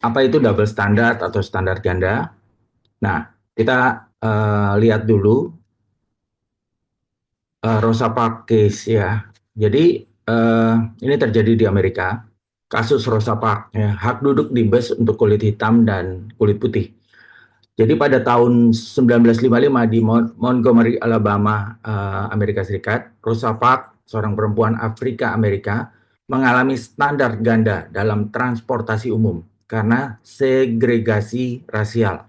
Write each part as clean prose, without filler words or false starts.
Apa itu double standard atau standar ganda? Nah, kita lihat dulu Rosa Parks case ya. Jadi ini terjadi di Amerika. Kasus Rosa Parks ya, hak duduk di bus untuk kulit hitam dan kulit putih. Jadi pada tahun 1955 di Montgomery, Alabama, Amerika Serikat, Rosa Parks, seorang perempuan Afrika Amerika, mengalami standar ganda dalam transportasi umum karena segregasi rasial.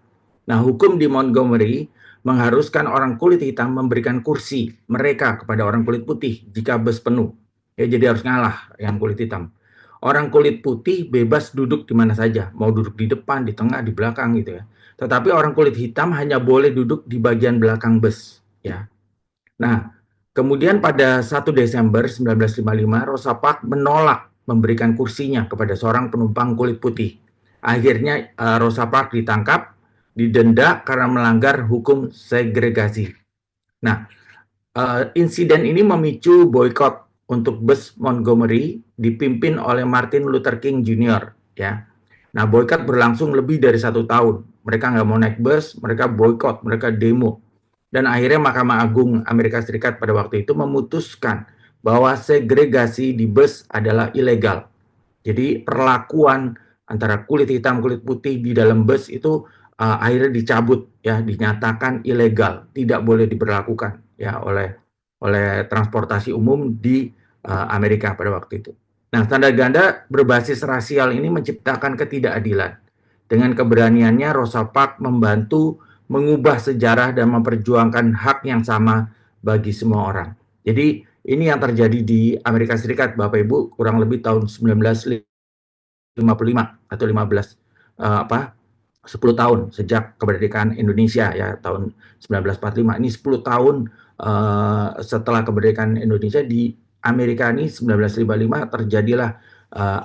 Nah, hukum di Montgomery mengharuskan orang kulit hitam memberikan kursi mereka kepada orang kulit putih jika bus penuh. Ya, jadi harus ngalah yang kulit hitam. Orang kulit putih bebas duduk di mana saja, mau duduk di depan, di tengah, di belakang gitu ya. Tetapi orang kulit hitam hanya boleh duduk di bagian belakang bus, ya. Nah, kemudian pada 1 Desember 1955, Rosa Parks menolak memberikan kursinya kepada seorang penumpang kulit putih. Akhirnya Rosa Parks ditangkap, didenda karena melanggar hukum segregasi. Nah, insiden ini memicu boykot untuk bus Montgomery dipimpin oleh Martin Luther King Jr. ya. Nah, boykot berlangsung lebih dari 1 tahun. Mereka nggak mau naik bus, mereka boykot, mereka demo. Dan akhirnya Mahkamah Agung Amerika Serikat pada waktu itu memutuskan bahwa segregasi di bus adalah ilegal. Jadi perlakuan antara kulit hitam, kulit putih di dalam bus itu akhirnya dicabut ya, dinyatakan ilegal, tidak boleh diberlakukan ya oleh transportasi umum di Amerika pada waktu itu. Nah, standar ganda berbasis rasial ini menciptakan ketidakadilan. Dengan keberaniannya, Rosa Parks membantu mengubah sejarah dan memperjuangkan hak yang sama bagi semua orang. Jadi ini yang terjadi di Amerika Serikat, Bapak Ibu, kurang lebih tahun 1955 atau 15 apa 10 tahun sejak kemerdekaan Indonesia ya tahun 1945. Ini 10 tahun setelah kemerdekaan Indonesia di Amerika ini 1955 terjadilah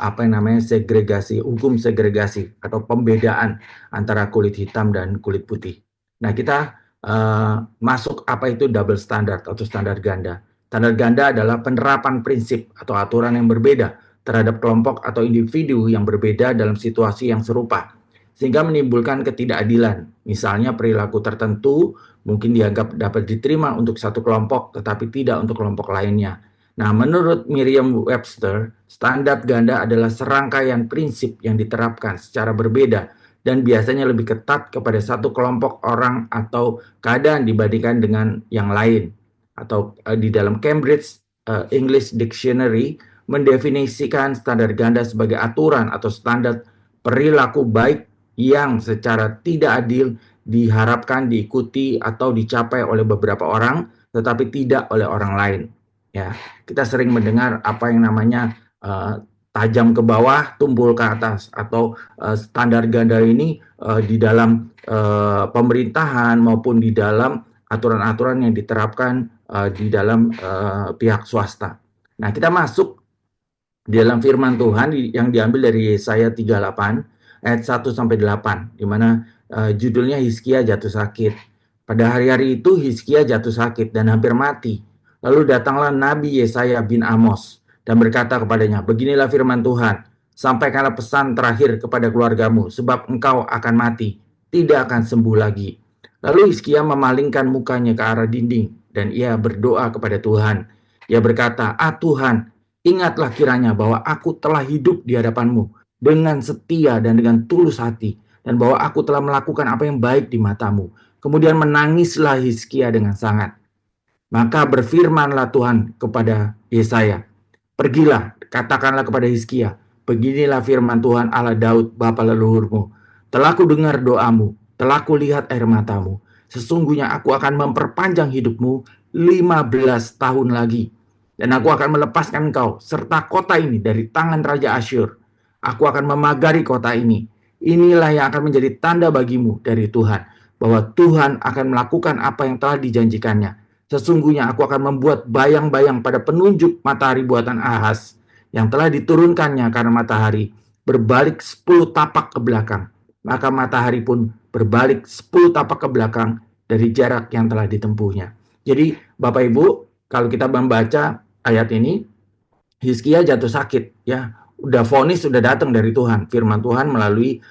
apa yang namanya segregasi, hukum segregasi atau pembedaan antara kulit hitam dan kulit putih. Nah, kita masuk apa itu double standard atau standar ganda. Standar ganda adalah penerapan prinsip atau aturan yang berbeda terhadap kelompok atau individu yang berbeda dalam situasi yang serupa, sehingga menimbulkan ketidakadilan. Misalnya perilaku tertentu mungkin dianggap dapat diterima untuk satu kelompok, tetapi tidak untuk kelompok lainnya. Nah, menurut Merriam-Webster, standar ganda adalah serangkaian prinsip yang diterapkan secara berbeda dan biasanya lebih ketat kepada satu kelompok orang atau keadaan dibandingkan dengan yang lain. Atau di dalam Cambridge English Dictionary mendefinisikan standar ganda sebagai aturan atau standar perilaku baik yang secara tidak adil diharapkan diikuti atau dicapai oleh beberapa orang tetapi tidak oleh orang lain. Ya, kita sering mendengar apa yang namanya tajam ke bawah, tumpul ke atas atau standar ganda ini di dalam pemerintahan maupun di dalam aturan-aturan yang diterapkan di dalam pihak swasta. Nah, kita masuk di dalam firman Tuhan yang diambil dari Yesaya 38 ayat 1 sampai 8 di mana judulnya Hizkia jatuh sakit. Pada hari-hari itu Hizkia jatuh sakit dan hampir mati. Lalu datanglah Nabi Yesaya bin Amos dan berkata kepadanya, "Beginilah firman Tuhan, sampaikanlah pesan terakhir kepada keluargamu sebab engkau akan mati, tidak akan sembuh lagi." Lalu Hizkia memalingkan mukanya ke arah dinding dan ia berdoa kepada Tuhan. Ia berkata, "Ah Tuhan, ingatlah kiranya bahwa aku telah hidup di hadapanmu dengan setia dan dengan tulus hati, dan bahwa aku telah melakukan apa yang baik di matamu." Kemudian menangislah Hizkia dengan sangat. Maka berfirmanlah Tuhan kepada Yesaya, "Pergilah, katakanlah kepada Hizkia, beginilah firman Tuhan Allah Daud, bapa leluhurmu. Telah ku dengar doamu, telah ku lihat air matamu. Sesungguhnya aku akan memperpanjang hidupmu 15 tahun lagi. Dan aku akan melepaskan engkau serta kota ini dari tangan Raja Asyur. Aku akan memagari kota ini. Inilah yang akan menjadi tanda bagimu dari Tuhan, bahwa Tuhan akan melakukan apa yang telah dijanjikannya. Sesungguhnya aku akan membuat bayang-bayang pada penunjuk matahari buatan Ahaz yang telah diturunkannya karena matahari berbalik 10 tapak ke belakang. Maka matahari pun berbalik 10 tapak ke belakang dari jarak yang telah ditempuhnya. Jadi Bapak Ibu, kalau kita membaca ayat ini, Hizkia jatuh sakit ya. udah vonis sudah datang dari Tuhan, firman Tuhan melalui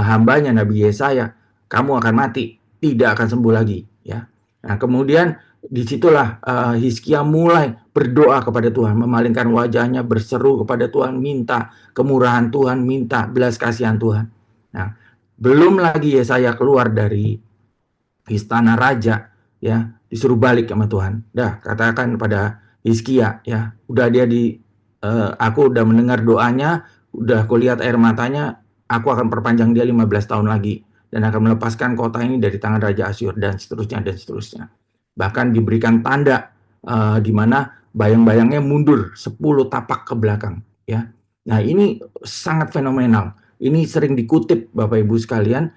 hambanya Nabi Yesaya, kamu akan mati, tidak akan sembuh lagi, ya. Nah, kemudian disitulah Hizkia mulai berdoa kepada Tuhan, memalingkan wajahnya, berseru kepada Tuhan, minta kemurahan Tuhan, minta belas kasihan Tuhan. Nah, belum lagi Yesaya keluar dari istana raja, ya, disuruh balik sama Tuhan. Dah, katakan pada Hizkia, ya, udah dia aku udah mendengar doanya, udah aku lihat air matanya, aku akan perpanjang dia 15 tahun lagi dan akan melepaskan kota ini dari tangan Raja Asyur dan seterusnya dan seterusnya. Bahkan diberikan tanda di mana bayang-bayangnya mundur 10 tapak ke belakang, ya. Nah, ini sangat fenomenal. Ini sering dikutip Bapak Ibu sekalian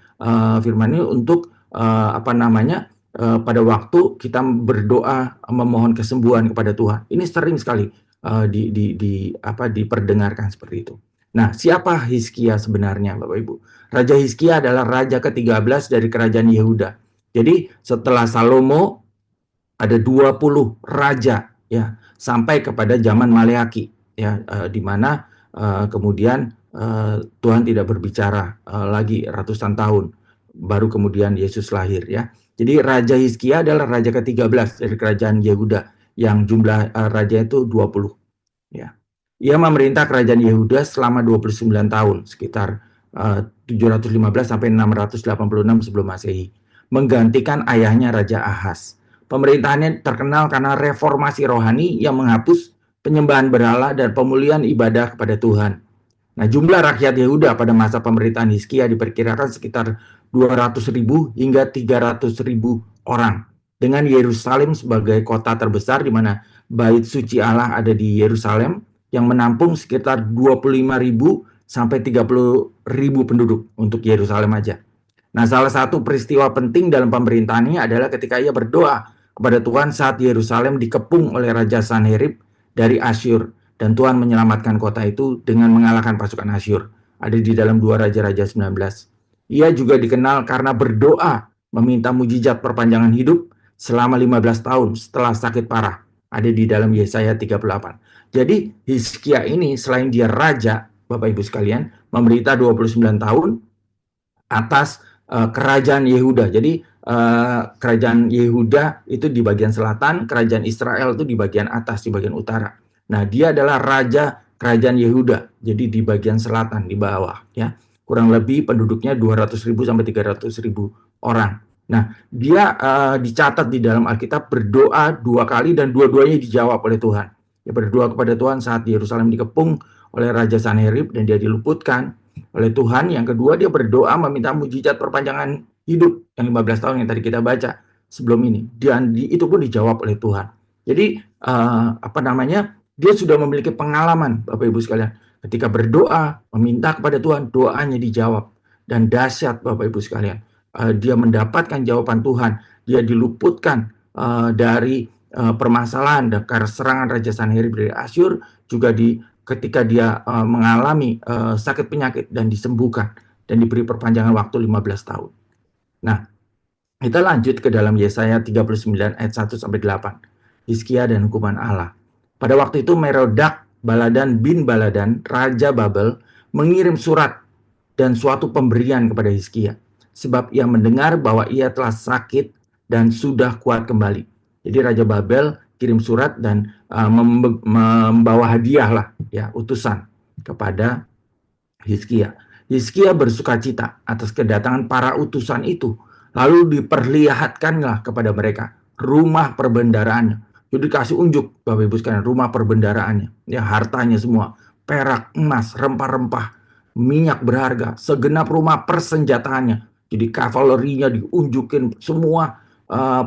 firman ini untuk pada waktu kita berdoa memohon kesembuhan kepada Tuhan. Ini sering sekali diperdengarkan seperti itu. Nah, siapa Hizkia sebenarnya, Bapak Ibu? Raja Hizkia adalah raja ke-13 dari kerajaan Yehuda. Jadi, setelah Salomo ada 20 raja, ya, sampai kepada zaman Maleaki, ya, di mana kemudian Tuhan tidak berbicara lagi ratusan tahun, baru kemudian Yesus lahir, ya. Jadi Raja Hizkia adalah raja ke-13 dari kerajaan Yehuda yang jumlah raja itu 20, ya. Ia memerintah kerajaan Yehuda selama 29 tahun, sekitar 715 sampai 686 sebelum Masehi, menggantikan ayahnya Raja Ahaz. Pemerintahannya terkenal karena reformasi rohani yang menghapus penyembahan berhala dan pemulihan ibadah kepada Tuhan. Nah, jumlah rakyat Yehuda pada masa pemerintahan Hizkia diperkirakan sekitar 200.000 hingga 300.000 orang. Dengan Yerusalem sebagai kota terbesar di mana bait suci Allah ada di Yerusalem yang menampung sekitar 25.000 sampai 30.000 penduduk untuk Yerusalem aja. Nah, salah satu peristiwa penting dalam pemerintahannya adalah ketika ia berdoa kepada Tuhan saat Yerusalem dikepung oleh Raja Sanherib dari Asyur. Dan Tuhan menyelamatkan kota itu dengan mengalahkan pasukan Asyur. Ada di dalam 2 Raja-Raja 19. Ia juga dikenal karena berdoa meminta mujizat perpanjangan hidup selama 15 tahun setelah sakit parah. Ada di dalam Yesaya 38. Jadi Hizkia ini selain dia raja, Bapak Ibu sekalian, memerintah 29 tahun atas kerajaan Yehuda. Jadi kerajaan Yehuda itu di bagian selatan, kerajaan Israel itu di bagian atas, di bagian utara. Nah, dia adalah raja kerajaan Yehuda, jadi di bagian selatan, di bawah, ya. Kurang lebih penduduknya 200.000 sampai 300.000 orang. Nah, dia dicatat di dalam Alkitab berdoa 2 kali dan dua-duanya dijawab oleh Tuhan. Dia berdoa kepada Tuhan saat Yerusalem dikepung oleh Raja Sanherib dan dia diluputkan oleh Tuhan. Yang kedua, dia berdoa meminta mujizat perpanjangan hidup yang 15 tahun yang tadi kita baca sebelum ini. Dan itu pun dijawab oleh Tuhan. Jadi dia sudah memiliki pengalaman, Bapak Ibu sekalian. Ketika berdoa, meminta kepada Tuhan, doanya dijawab. Dan dahsyat, Bapak Ibu sekalian. Dia mendapatkan jawaban Tuhan. Dia diluputkan dari permasalahan karena serangan Raja Sanherib dari Asyur. Juga ketika dia mengalami sakit penyakit dan disembuhkan. Dan diberi perpanjangan waktu 15 tahun. Nah, kita lanjut ke dalam Yesaya 39 ayat 1-8. Hizkia dan hukuman Allah. Pada waktu itu Merodak Baladan bin Baladan, Raja Babel, mengirim surat dan suatu pemberian kepada Hizkia. Sebab ia mendengar bahwa ia telah sakit dan sudah kuat kembali. Jadi Raja Babel kirim surat dan membawa hadiah lah, ya, utusan kepada Hizkia. Hizkia bersukacita atas kedatangan para utusan itu. Lalu diperlihatkanlah kepada mereka rumah perbendaharaannya. Jadi dikasih unjuk, Bapak Ibu sekalian, rumah perbendaharaannya, ya, hartanya semua, perak, emas, rempah-rempah, minyak berharga, segenap rumah persenjataannya. Jadi kavalerinya diunjukin semua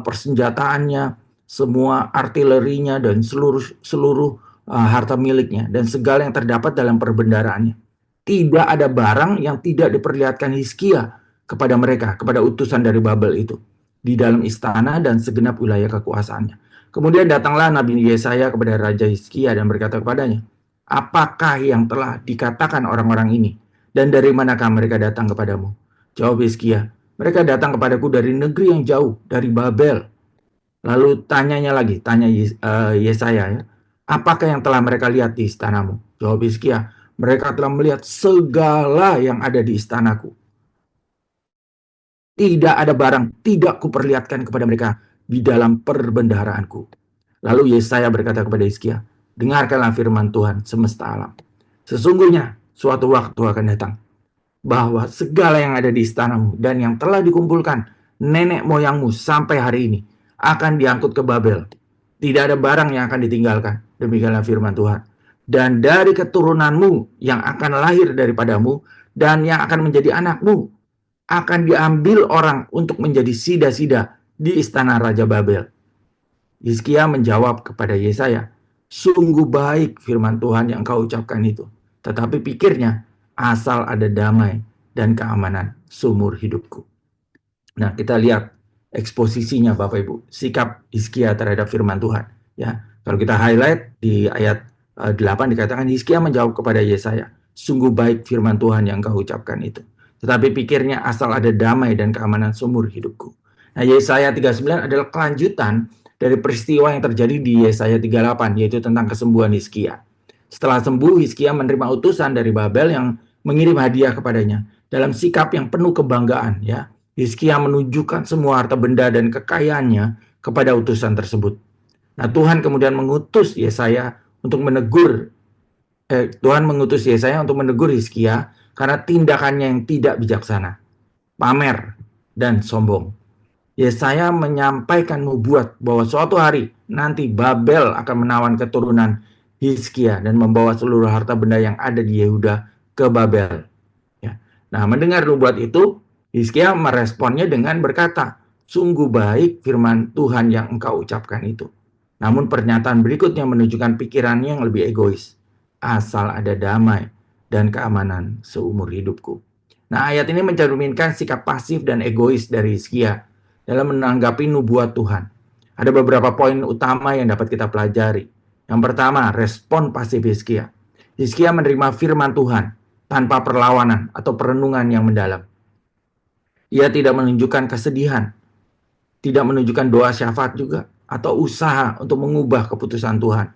persenjataannya, semua artilerinya dan seluruh harta miliknya dan segala yang terdapat dalam perbendaharaannya. Tidak ada barang yang tidak diperlihatkan Hizkia kepada mereka, kepada utusan dari Babel itu, di dalam istana dan segenap wilayah kekuasaannya. Kemudian datanglah Nabi Yesaya kepada Raja Hizkia dan berkata kepadanya, apakah yang telah dikatakan orang-orang ini? Dan dari manakah mereka datang kepadamu? Jawab Hizkia, mereka datang kepadaku dari negeri yang jauh, dari Babel. Lalu tanya Yesaya, ya, apakah yang telah mereka lihat di istanamu? Jawab Hizkia, mereka telah melihat segala yang ada di istanaku. Tidak ada barang tidak kuperlihatkan kepada mereka di dalam perbendaharaanku. Lalu Yesaya berkata kepada Hizkia, dengarkanlah firman Tuhan semesta alam. Sesungguhnya suatu waktu akan datang bahwa segala yang ada di istanamu dan yang telah dikumpulkan nenek moyangmu sampai hari ini akan diangkut ke Babel. Tidak ada barang yang akan ditinggalkan. Demikianlah firman Tuhan. Dan dari keturunanmu yang akan lahir daripadamu dan yang akan menjadi anakmu akan diambil orang untuk menjadi sida-sida di istana Raja Babel. Hizkia menjawab kepada Yesaya, sungguh baik firman Tuhan yang kau ucapkan itu. Tetapi pikirnya, asal ada damai dan keamanan seumur hidupku. Nah, kita lihat eksposisinya Bapak Ibu, sikap Hizkia terhadap firman Tuhan. Ya, kalau kita highlight di ayat 8 dikatakan Hizkia menjawab kepada Yesaya, sungguh baik firman Tuhan yang kau ucapkan itu. Tetapi pikirnya asal ada damai dan keamanan seumur hidupku. Nah, Yesaya 39 adalah kelanjutan dari peristiwa yang terjadi di Yesaya 38, yaitu tentang kesembuhan Hizkia. Setelah sembuh, Hizkia menerima utusan dari Babel yang mengirim hadiah kepadanya dalam sikap yang penuh kebanggaan. Ya, Hizkia menunjukkan semua harta benda dan kekayaannya kepada utusan tersebut. Nah, Tuhan kemudian mengutus Yesaya untuk menegur Hizkia karena tindakannya yang tidak bijaksana, pamer, dan sombong. Yesaya menyampaikan nubuat bahwa suatu hari nanti Babel akan menawan keturunan Hizkia dan membawa seluruh harta benda yang ada di Yehuda ke Babel. Ya. Nah, mendengar nubuat itu, Hizkia meresponnya dengan berkata, sungguh baik firman Tuhan yang engkau ucapkan itu. Namun pernyataan berikutnya menunjukkan pikirannya yang lebih egois. Asal ada damai dan keamanan seumur hidupku. Nah, ayat ini mencerminkan sikap pasif dan egois dari Hizkia dalam menanggapi nubuat Tuhan. Ada beberapa poin utama yang dapat kita pelajari. Yang pertama, respon pasif Hizkia. Hizkia menerima firman Tuhan tanpa perlawanan atau perenungan yang mendalam. Ia tidak menunjukkan kesedihan, tidak menunjukkan doa syafaat juga, atau usaha untuk mengubah keputusan Tuhan.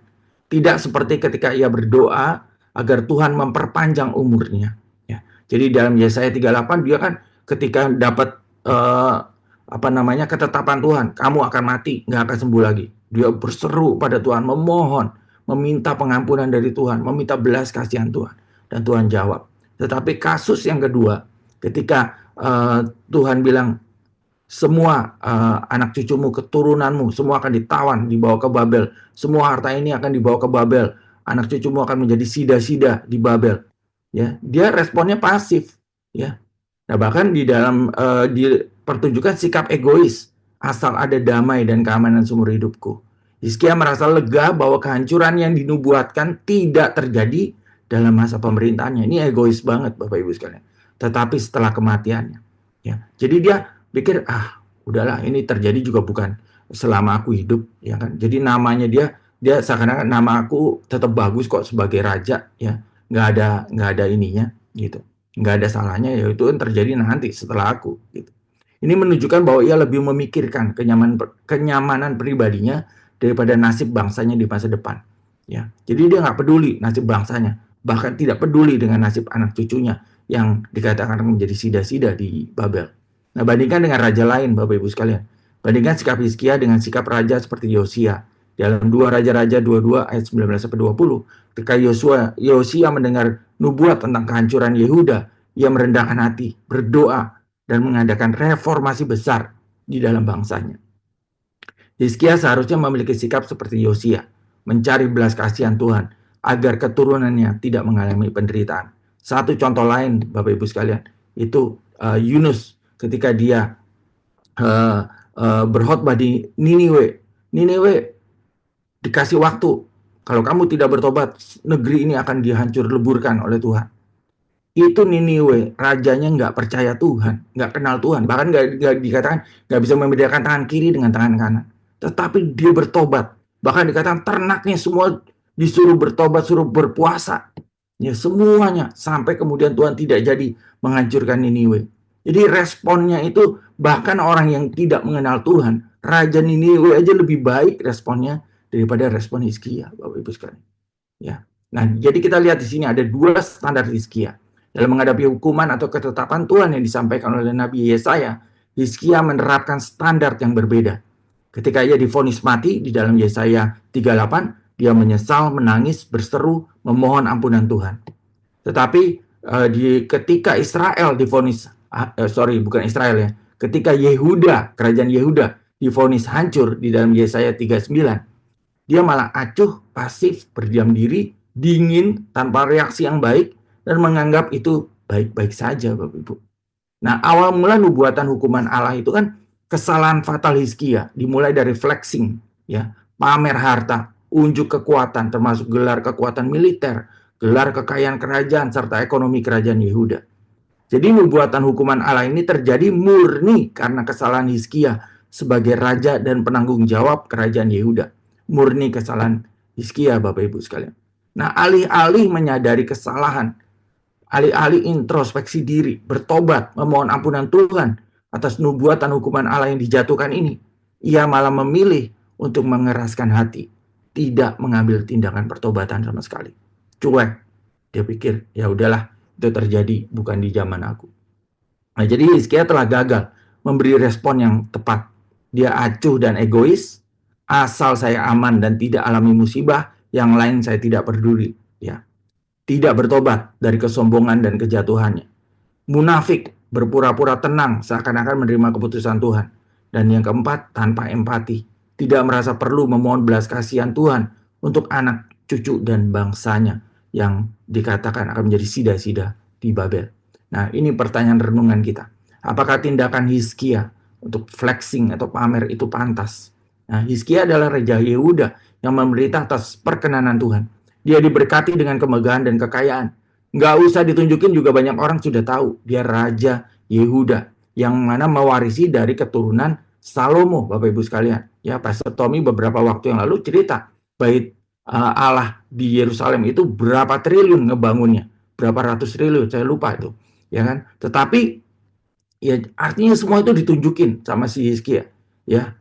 Tidak seperti ketika ia berdoa agar Tuhan memperpanjang umurnya. Ya. Jadi dalam Yesaya 38 dia kan ketika dapat ketetapan Tuhan, kamu akan mati, nggak akan sembuh lagi. Dia berseru pada Tuhan, memohon, meminta pengampunan dari Tuhan, meminta belas kasihan Tuhan, dan Tuhan jawab. Tetapi kasus yang kedua, ketika Tuhan bilang, semua anak cucumu, keturunanmu, semua akan ditawan, dibawa ke Babel. Semua harta ini akan dibawa ke Babel. Anak cucumu akan menjadi sida-sida di Babel. Ya, dia responnya pasif. Ya, nah bahkan di dalam pertunjukan sikap egois, asal ada damai dan keamanan seumur hidupku. Hizkia merasa lega bahwa kehancuran yang dinubuatkan tidak terjadi dalam masa pemerintahannya. Ini egois banget Bapak Ibu sekalian. Tetapi setelah kematiannya, ya. Jadi dia pikir, udahlah ini terjadi juga bukan selama aku hidup, ya kan. Jadi namanya dia seakan-akan nama aku tetap bagus kok sebagai raja, ya. Nggak ada ininya, gitu. Nggak ada salahnya, yaitu yang terjadi nanti setelah aku, gitu. Ini menunjukkan bahwa ia lebih memikirkan kenyamanan pribadinya daripada nasib bangsanya di masa depan. Ya, jadi dia nggak peduli nasib bangsanya, bahkan tidak peduli dengan nasib anak cucunya yang dikatakan menjadi sida-sida di Babel. Nah, bandingkan dengan raja lain, Bapak Ibu sekalian. Bandingkan sikap Hizkia dengan sikap raja seperti Yosia. Dalam 2 Raja-Raja 22 ayat 19-20, ketika Yosia mendengar nubuat tentang kehancuran Yehuda, ia merendahkan hati, berdoa, dan mengadakan reformasi besar di dalam bangsanya. Hizkia seharusnya memiliki sikap seperti Yosia, mencari belas kasihan Tuhan agar keturunannya tidak mengalami penderitaan. Satu contoh lain, Bapak Ibu sekalian, itu Yunus ketika dia berkhotbah di Niniwe. Niniwe dikasih waktu, kalau kamu tidak bertobat, negeri ini akan dihancur leburkan oleh Tuhan. Itu Niniwe, rajanya nggak percaya Tuhan, nggak kenal Tuhan, bahkan nggak dikatakan nggak bisa membedakan tangan kiri dengan tangan kanan. Tetapi dia bertobat, bahkan dikatakan ternaknya semua disuruh bertobat, suruh berpuasa, ya semuanya, sampai kemudian Tuhan tidak jadi menghancurkan Niniwe. Jadi responnya itu bahkan orang yang tidak mengenal Tuhan, Raja Niniwe aja lebih baik responnya daripada respon Hizkia, Bapak Ibu sekalian. Ya. Nah, jadi kita lihat di sini ada dua standar Hizkia. Dalam menghadapi hukuman atau ketetapan Tuhan yang disampaikan oleh Nabi Yesaya, Hizkia menerapkan standar yang berbeda. Ketika ia divonis mati di dalam Yesaya 38, dia menyesal, menangis, berseru, memohon ampunan Tuhan. Tetapi ketika Israel divonis, bukan Israel ya, ketika Yehuda, kerajaan Yehuda divonis hancur di dalam Yesaya 39, dia malah acuh, pasif, berdiam diri, dingin, tanpa reaksi yang baik, dan menganggap itu baik-baik saja, Bapak Ibu. Nah, awal mula nubuatan hukuman Allah itu kan kesalahan fatal Hizkia, dimulai dari flexing, ya, pamer harta, unjuk kekuatan, termasuk gelar kekuatan militer, gelar kekayaan kerajaan, serta ekonomi kerajaan Yehuda. Jadi nubuatan hukuman Allah ini terjadi murni karena kesalahan Hizkia sebagai raja dan penanggung jawab kerajaan Yehuda. Murni kesalahan Hizkia, Bapak Ibu sekalian. Nah, alih-alih menyadari kesalahan, alih-alih introspeksi diri, bertobat, memohon ampunan Tuhan atas nubuatan hukuman Allah yang dijatuhkan ini, ia malah memilih untuk mengeraskan hati, tidak mengambil tindakan pertobatan sama sekali. Cuek. Dia pikir, ya udahlah, itu terjadi bukan di zaman aku. Nah, jadi Hizkia telah gagal memberi respon yang tepat. Dia acuh dan egois, asal saya aman dan tidak alami musibah, yang lain saya tidak peduli. Ya, tidak bertobat dari kesombongan dan kejatuhannya. Munafik, berpura-pura tenang seakan-akan menerima keputusan Tuhan. Dan yang keempat, tanpa empati, tidak merasa perlu memohon belas kasihan Tuhan untuk anak, cucu, dan bangsanya yang dikatakan akan menjadi sida-sida di Babel. Nah, ini pertanyaan renungan kita. Apakah tindakan Hizkia untuk flexing atau pamer itu pantas? Nah, Hizkia adalah Raja Yehuda yang memerintah atas perkenanan Tuhan. Dia diberkati dengan kemegahan dan kekayaan. Nggak usah ditunjukin juga banyak orang sudah tahu. Dia Raja Yehuda yang mana mewarisi dari keturunan Salomo, Bapak Ibu sekalian. Ya, Pastor Tommy beberapa waktu yang lalu cerita bait Allah di Yerusalem itu berapa triliun ngebangunnya, berapa ratus triliun, saya lupa itu, ya kan? Tetapi ya artinya semua itu ditunjukin sama si Hizkia, ya,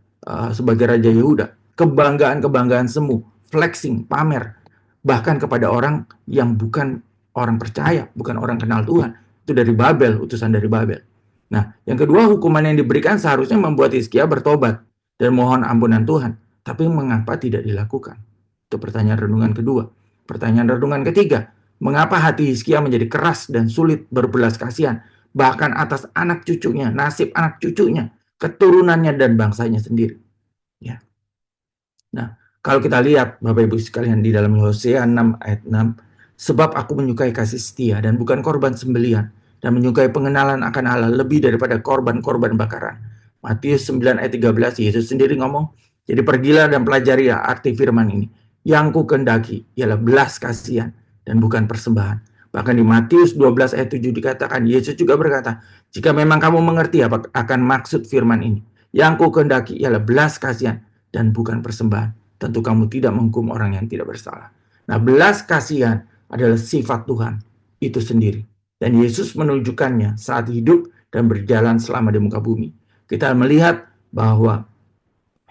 sebagai Raja Yehuda, kebanggaan semu, flexing, pamer, bahkan kepada orang yang bukan orang percaya, bukan orang kenal Tuhan. Itu dari Babel, utusan dari Babel. Nah, yang kedua, hukuman yang diberikan seharusnya membuat Hizkia bertobat dan mohon ampunan Tuhan. Tapi mengapa tidak dilakukan? Itu pertanyaan renungan kedua. Pertanyaan renungan ketiga, mengapa hati Hizkia menjadi keras dan sulit berbelas kasihan, bahkan atas anak cucunya, nasib anak cucunya, keturunannya, dan bangsanya sendiri? Ya. Nah, kalau kita lihat Bapak Ibu sekalian di dalam Hosea 6 ayat 6, sebab aku menyukai kasih setia dan bukan korban sembelihan, dan menyukai pengenalan akan Allah lebih daripada korban-korban bakaran. Matius 9 ayat 13, Yesus sendiri ngomong, jadi pergilah dan pelajari arti firman ini. Yang ku kehendaki ialah belas kasihan dan bukan persembahan. Bahkan di Matius 12 ayat 7 dikatakan, Yesus juga berkata, jika memang kamu mengerti apa akan maksud firman ini, yang ku kehendaki ialah belas kasihan dan bukan persembahan, tentu kamu tidak menghukum orang yang tidak bersalah. Nah, belas kasihan adalah sifat Tuhan itu sendiri. Dan Yesus menunjukkannya saat hidup dan berjalan selama di muka bumi. Kita melihat bahwa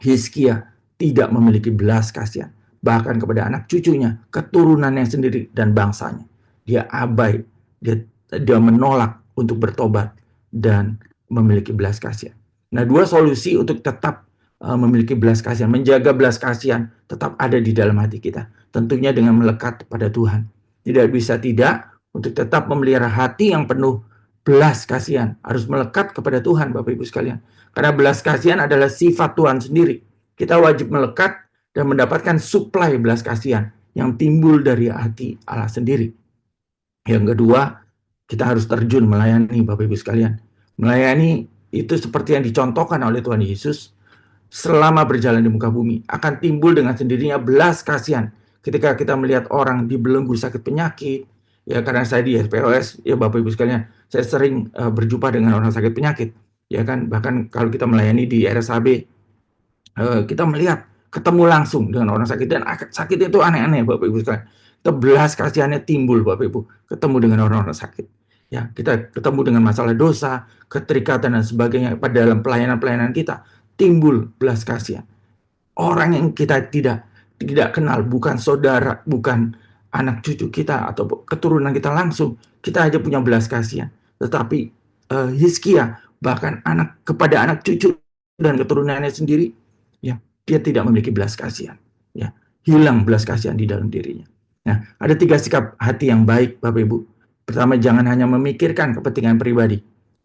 Hizkia tidak memiliki belas kasihan, bahkan kepada anak cucunya, keturunannya sendiri, dan bangsanya. Dia abai, dia menolak untuk bertobat dan memiliki belas kasihan. Nah, dua solusi untuk tetap memiliki belas kasihan, menjaga belas kasihan tetap ada di dalam hati kita. Tentunya dengan melekat pada Tuhan. Tidak bisa tidak, untuk tetap memelihara hati yang penuh belas kasihan, harus melekat kepada Tuhan, Bapak Ibu sekalian. Karena belas kasihan adalah sifat Tuhan sendiri. Kita wajib melekat dan mendapatkan suplai belas kasihan yang timbul dari hati Allah sendiri. Yang kedua, kita harus terjun melayani, Bapak Ibu sekalian. Melayani itu seperti yang dicontohkan oleh Tuhan Yesus selama berjalan di muka bumi. Akan timbul dengan sendirinya belas kasihan ketika kita melihat orang dibelenggu sakit penyakit. Ya, karena saya di SPOS, ya Bapak Ibu sekalian, saya sering berjumpa dengan orang sakit penyakit. Ya kan, bahkan kalau kita melayani di RSHB, kita melihat, ketemu langsung dengan orang sakit, dan sakit itu aneh-aneh Bapak Ibu sekalian. Kita belas kasihannya timbul Bapak Ibu, ketemu dengan orang-orang sakit. Ya, kita ketemu dengan masalah dosa, keterikatan dan sebagainya pada dalam pelayanan-pelayanan kita, timbul belas kasihan. Orang yang kita tidak kenal, bukan saudara, bukan anak cucu kita atau keturunan kita langsung, kita aja punya belas kasihan. Tetapi Hizkia bahkan kepada anak cucu dan keturunannya sendiri, ya, dia tidak memiliki belas kasihan. Ya, hilang belas kasihan di dalam dirinya. Nah, ada 3 sikap hati yang baik, Bapak Ibu. Pertama, jangan hanya memikirkan kepentingan pribadi.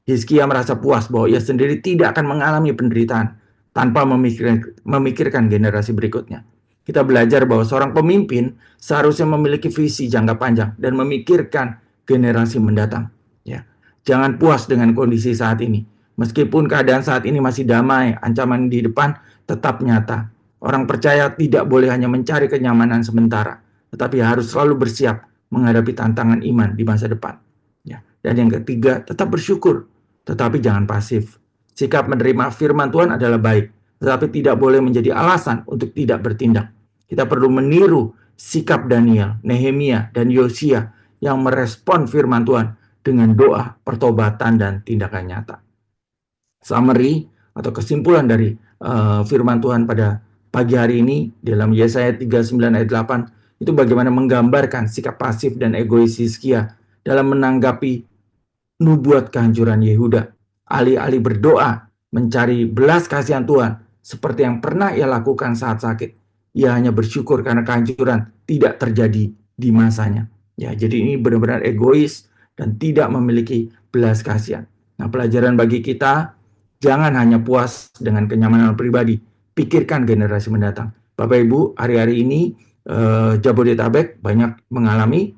Hizkia merasa puas bahwa ia sendiri tidak akan mengalami penderitaan tanpa memikirkan generasi berikutnya. Kita belajar bahwa seorang pemimpin seharusnya memiliki visi jangka panjang dan memikirkan generasi mendatang. Ya, jangan puas dengan kondisi saat ini. Meskipun keadaan saat ini masih damai, ancaman di depan tetap nyata. Orang percaya tidak boleh hanya mencari kenyamanan sementara, tetapi harus selalu bersiap menghadapi tantangan iman di masa depan. Ya. Dan yang ketiga, tetap bersyukur, tetapi jangan pasif. Sikap menerima firman Tuhan adalah baik, tetapi tidak boleh menjadi alasan untuk tidak bertindak. Kita perlu meniru sikap Daniel, Nehemia, dan Yosia yang merespon firman Tuhan dengan doa, pertobatan, dan tindakan nyata. Summary atau kesimpulan dari firman Tuhan pada pagi hari ini dalam Yesaya 39 ayat 8 itu bagaimana menggambarkan sikap pasif dan egois Hizkia dalam menanggapi nubuat kehancuran Yehuda. Alih-alih berdoa mencari belas kasihan Tuhan seperti yang pernah ia lakukan saat sakit, ia hanya bersyukur karena kehancuran tidak terjadi di masanya. Ya, jadi ini benar-benar egois dan tidak memiliki belas kasihan. Nah, pelajaran bagi kita, jangan hanya puas dengan kenyamanan pribadi, pikirkan generasi mendatang. Bapak Ibu, hari-hari ini Jabodetabek banyak mengalami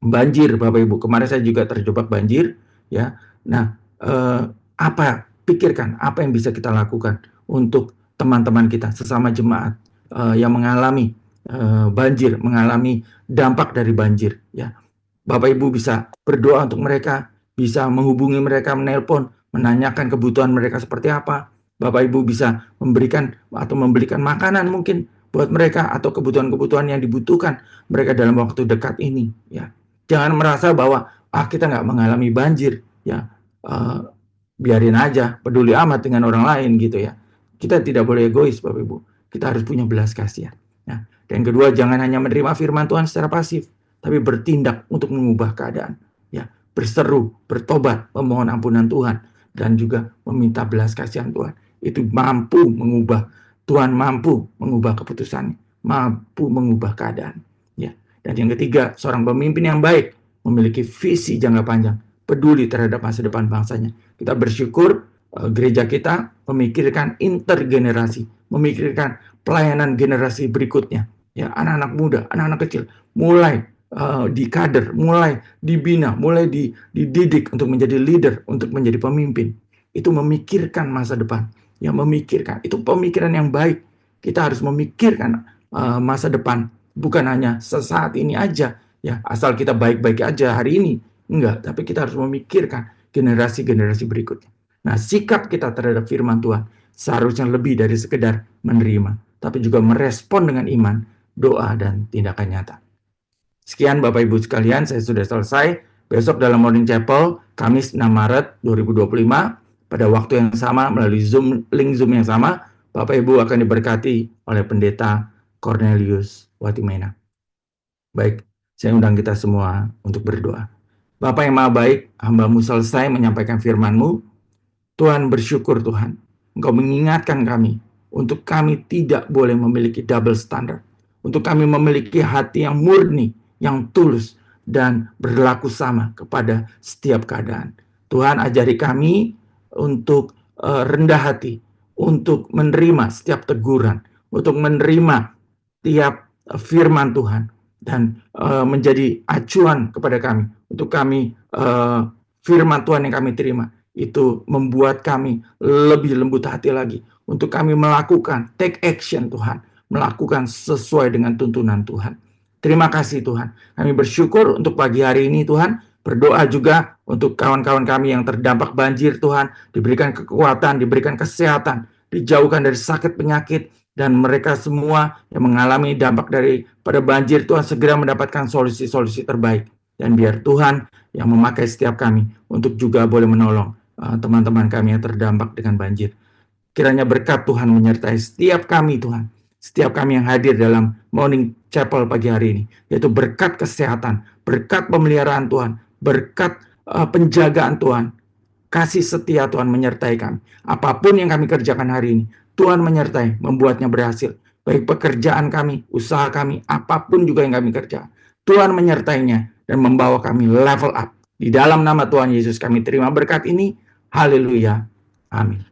banjir, Bapak Ibu. Kemarin saya juga terjebak banjir, ya. Nah, pikirkan apa yang bisa kita lakukan untuk teman-teman kita sesama jemaat yang mengalami banjir, mengalami dampak dari banjir, ya. Bapak Ibu bisa berdoa untuk mereka, bisa menghubungi mereka, menelpon, menanyakan kebutuhan mereka seperti apa. Bapak Ibu bisa memberikan atau membelikan makanan mungkin buat mereka atau kebutuhan-kebutuhan yang dibutuhkan mereka dalam waktu dekat ini, ya. Jangan merasa bahwa kita nggak mengalami banjir, ya, biarin aja, peduli amat dengan orang lain gitu ya. Kita tidak boleh egois, Bapak Ibu. Kita harus punya belas kasihan. Nah, dan kedua, jangan hanya menerima firman Tuhan secara pasif, tapi bertindak untuk mengubah keadaan. Ya, berseru, bertobat, memohon ampunan Tuhan, dan juga meminta belas kasihan Tuhan. Itu mampu mengubah, Tuhan mampu mengubah keputusannya, mampu mengubah keadaan. Ya. Dan yang ketiga, seorang pemimpin yang baik memiliki visi jangka panjang, peduli terhadap masa depan bangsanya. Kita bersyukur gereja kita memikirkan intergenerasi, memikirkan pelayanan generasi berikutnya. Ya, anak-anak muda, anak-anak kecil, mulai dikader, mulai dibina, mulai dididik untuk menjadi leader, untuk menjadi pemimpin. Itu memikirkan masa depan, ya, memikirkan. Itu pemikiran yang baik. Kita harus memikirkan masa depan, bukan hanya sesaat ini aja, ya, asal kita baik-baik aja hari ini. Enggak, tapi kita harus memikirkan generasi-generasi berikutnya. Nah, sikap kita terhadap firman Tuhan seharusnya lebih dari sekedar menerima, tapi juga merespon dengan iman, doa, dan tindakan nyata. Sekian Bapak Ibu sekalian, saya sudah selesai. Besok dalam Morning Chapel, Kamis 6 Maret 2025, pada waktu yang sama, melalui link Zoom yang sama, Bapak Ibu akan diberkati oleh Pendeta Cornelius Watimena. Baik, saya undang kita semua untuk berdoa. Bapa yang Maha Baik, hamba-Mu selesai menyampaikan firman-Mu. Tuhan, bersyukur Tuhan, Engkau mengingatkan kami untuk kami tidak boleh memiliki double standard, untuk kami memiliki hati yang murni, yang tulus, dan berlaku sama kepada setiap keadaan. Tuhan, ajari kami untuk rendah hati, untuk menerima setiap teguran, untuk menerima tiap firman Tuhan, dan menjadi acuan kepada kami, untuk kami firman Tuhan yang kami terima itu membuat kami lebih lembut hati lagi, untuk kami melakukan take action Tuhan, melakukan sesuai dengan tuntunan Tuhan. Terima kasih Tuhan. Kami bersyukur untuk pagi hari ini Tuhan. Berdoa juga untuk kawan-kawan kami yang terdampak banjir Tuhan, diberikan kekuatan, diberikan kesehatan, dijauhkan dari sakit penyakit, dan mereka semua yang mengalami dampak pada banjir Tuhan segera mendapatkan solusi-solusi terbaik. Dan biar Tuhan yang memakai setiap kami untuk juga boleh menolong teman-teman kami yang terdampak dengan banjir. Kiranya berkat Tuhan menyertai setiap kami Tuhan, setiap kami yang hadir dalam Morning Chapel pagi hari ini, yaitu berkat kesehatan, berkat pemeliharaan Tuhan, berkat penjagaan Tuhan, kasih setia Tuhan menyertai kami. Apapun yang kami kerjakan hari ini, Tuhan menyertai, membuatnya berhasil. Baik pekerjaan kami, usaha kami, apapun juga yang kami kerjakan, Tuhan menyertainya dan membawa kami level up. Di dalam nama Tuhan Yesus kami terima berkat ini. Haleluya. Amin.